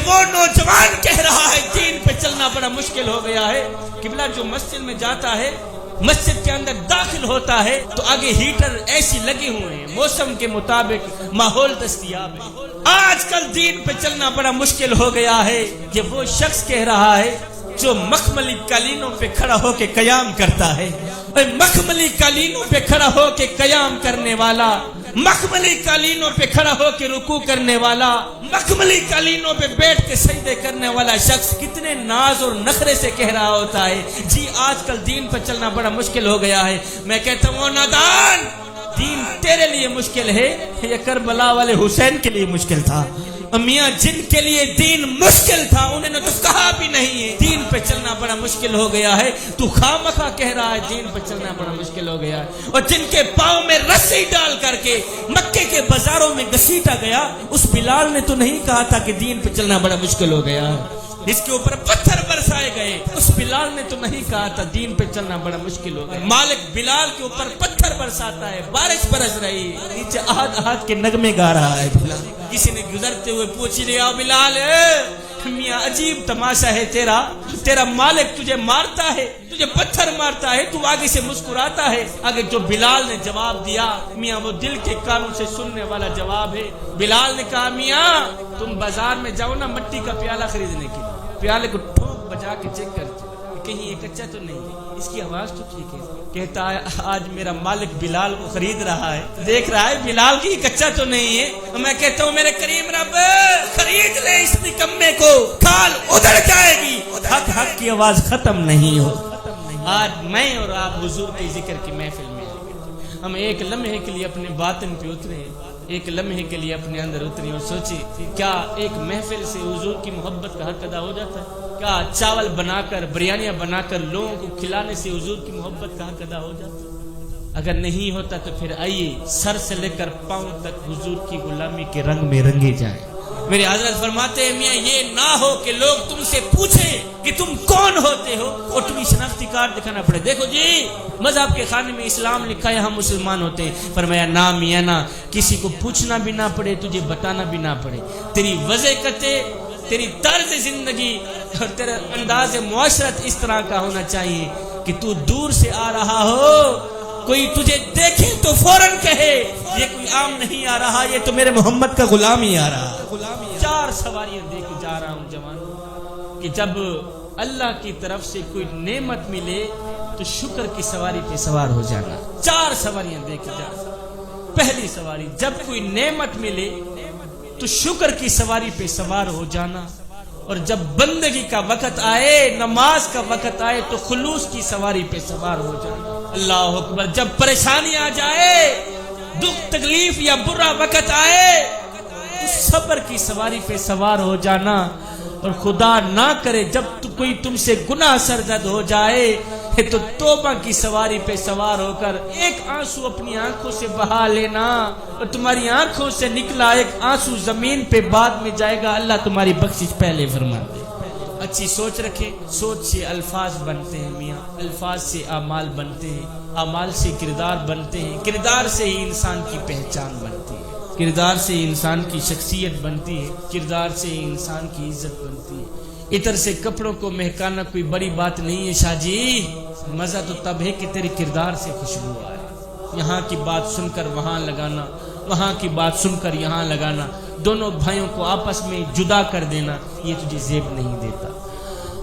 وہ نوجوان کہہ رہا ہے دین پہ چلنا بڑا مشکل ہو گیا ہے. قبلہ جو مسجد میں جاتا ہے، مسجد کے اندر داخل ہوتا ہے تو آگے ہیٹر ایسی لگے ہوئے ہیں، موسم کے مطابق ماحول دستیاب ہے. آج کل دین پہ چلنا بڑا مشکل ہو گیا ہے. یہ وہ شخص کہہ رہا ہے جو مخملی قالینوں پہ کھڑا ہو کے قیام کرتا ہے. مخملی قالینوں پہ کھڑا ہو کے قیام کرنے والا، مخملی قالینوں پہ کھڑا ہو کے رکوع کرنے والا، مخملی قالینوں پہ بیٹھ کے سجدے کرنے والا شخص کتنے ناز اور نخرے سے کہہ رہا ہوتا ہے جی آج کل دین پر چلنا بڑا مشکل ہو گیا ہے. میں کہتا ہوں نادان، دین تیرے لیے مشکل ہے یا کربلا والے حسین کے لیے مشکل تھا؟ میاں جن کے لیے دین مشکل تھا انہوں نے تو کہا بھی نہیں ہے دین پہ چلنا بڑا مشکل ہو گیا ہے. تو خامخواہ کہہ رہا ہے دین پہ چلنا بڑا مشکل ہو گیا ہے. اور جن کے پاؤں میں رسی ڈال کر کے مکے کے بازاروں میں گھسیٹا گیا، اس بلال نے تو نہیں کہا تھا کہ دین پہ چلنا بڑا مشکل ہو گیا ہے. جس کے اوپر پتھر برسائے گئے، اس بلال نے تو نہیں کہا تھا دین پہ چلنا بڑا مشکل ہو گیا. مالک بلال کے اوپر پتھر برساتا ہے، بارش برس رہی ہے، نیچے آہد آہد کے نغمے گا رہا ہے بلال. کسی نے گزرتے ہوئے پوچھ لیا بلال میاں عجیب تماشا ہے تیرا مالک تجھے مارتا ہے، تجھے پتھر مارتا ہے، تو آگے سے مسکراتا ہے. آگے جو بلال نے جواب دیا میاں وہ دل کے کانوں سے سننے والا جواب ہے. بلال نے کہا میاں تم بازار میں جاؤ نا مٹی کا پیالہ خریدنے کے لیے، پیالے کو ٹھوک بجا کے چیک کرتے کہیں یہ کچا تو نہیں ہے، اس کی آواز تو ٹھیک ہے. کہتا ہے آج میرا مالک بلال کو خرید رہا ہے، دیکھ رہا ہے بلال کی کچا تو نہیں ہے. میں کہتا ہوں میرے کریم رب خرید لے اس نکمے کو، کھال ادھر جائے گی. حق حق کی آواز ختم نہیں ہو. آج میں اور آپ حضور کے ذکر کی محفل میں ہم ایک لمحے کے لیے اپنے باطن پہ اترے، ایک لمحے کے لیے اپنے اندر اتری اور سوچی کیا ایک محفل سے حضور کی محبت کا حق ادا ہو جاتا ہے؟ کیا چاول بنا کر بریانیاں بنا کر لوگوں کو کھلانے سے حضور کی محبت کا حق ادا ہو جاتا ہے؟ اگر نہیں ہوتا تو پھر آئیے سر سے لے کر پاؤں تک حضور کی غلامی کے رنگ میں رنگے جائیں. میرے حضرت فرماتے ہیں میاں یہ نہ ہو کہ لوگ تم سے پوچھیں کہ تم کون ہوتے ہو اور تمہیں شناختی کارڈ دکھانا پڑے. دیکھو جی مذہب کے خانے میں اسلام لکھا ہے ہم مسلمان ہوتے ہیں. فرمایا نہ میاں نہ، کسی کو پوچھنا بھی نہ پڑے، تجھے بتانا بھی نہ پڑے. تیری وضعیتیں، تیری طرز زندگی اور تیرا انداز معاشرت اس طرح کا ہونا چاہیے کہ تو دور سے آ رہا ہو، کوئی تجھے دیکھے تو فوراً کہے یہ کوئی عام نہیں آ رہا، یہ تو میرے محمد کا غلام ہی آ رہا. 4 سواریاں دے کے جا رہا ہوں جوان کہ جب اللہ کی طرف سے کوئی نعمت ملے تو شکر کی سواری پہ سوار ہو جانا. 4 سواریاں دے کے جا. پہلی سواری جب کوئی نعمت ملے تو شکر کی سواری پہ سوار ہو جانا، اور جب بندگی کا وقت آئے، نماز کا وقت آئے تو خلوص کی سواری پہ سوار ہو جانا. اللہ اکبر. جب پریشانی آ جائے، دکھ تکلیف یا برا وقت آئے تو صبر کی سواری پہ سوار ہو جانا. اور خدا نہ کرے جب کوئی تم سے گناہ سرزد ہو جائے تو توبہ کی سواری پہ سوار ہو کر ایک آنسو اپنی آنکھوں سے بہا لینا، اور تمہاری آنکھوں سے نکلا ایک آنسو زمین پہ بعد میں جائے گا. اللہ تمہاری بخشش پہلے فرما دے. اچھی سوچ رکھے. سوچ سے الفاظ بنتے ہیں میاں، الفاظ سے اعمال بنتے ہیں، اعمال سے کردار بنتے ہیں، کردار سے ہی انسان کی پہچان بنتی ہے، کردار سے انسان کی شخصیت بنتی ہے، کردار سے انسان کی عزت بنتی ہے. عطر سے کپڑوں کو مہکانا کوئی بڑی بات نہیں ہے شاہ جی، مزہ تو تب ہے کہ تیرے کردار سے خوشبو آئے. یہاں کی بات سن کر وہاں لگانا، وہاں کی بات سن کر یہاں لگانا، دونوں بھائیوں کو آپس میں جدا کر دینا، یہ تجھے زیب نہیں دیتا.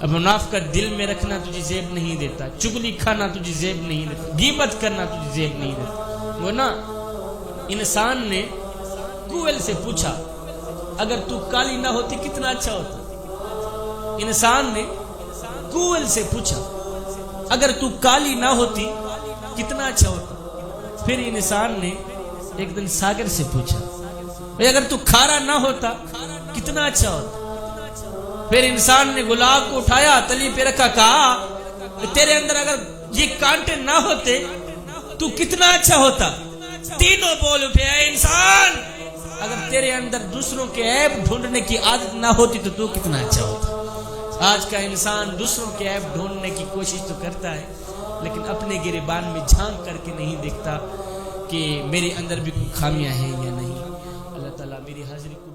اب منافقت دل میں رکھنا تجھے زیب نہیں دیتا، چگلی کھانا تجھے زیب نہیں دیتا، غیبت کرنا تجھے زیب نہیں دیتا. وہ نا انسان نے کوئل سے پوچھا اگر تو کالی نہ ہوتی کتنا اچھا ہوتا. انسان نے کوئل سے پوچھا اگر تو کالی نہ ہوتی کتنا اچھا ہوتا. پھر انسان نے ایک دن ساگر سے پوچھا اگر تو کھارا نہ ہوتا کتنا اچھا ہوتا. پھر انسان نے گلاب کو اٹھایا، تلی پہ رکھا، کہا تیرے اندر اگر یہ کانٹے نہ ہوتے تو کتنا اچھا ہوتا. تینوں بول اٹھے اے انسان اگر تیرے اندر دوسروں کے عیب ڈھونڈنے کی عادت نہ ہوتی تو کتنا اچھا ہوتا. آج کا انسان دوسروں کے عیب ڈھونڈنے کی کوشش تو کرتا ہے لیکن اپنے گریبان میں جھانک کر کے نہیں دیکھتا کہ میرے اندر بھی کوئی خامیاں ہیں یا نہیں. اللہ تعالیٰ میری حاضری کو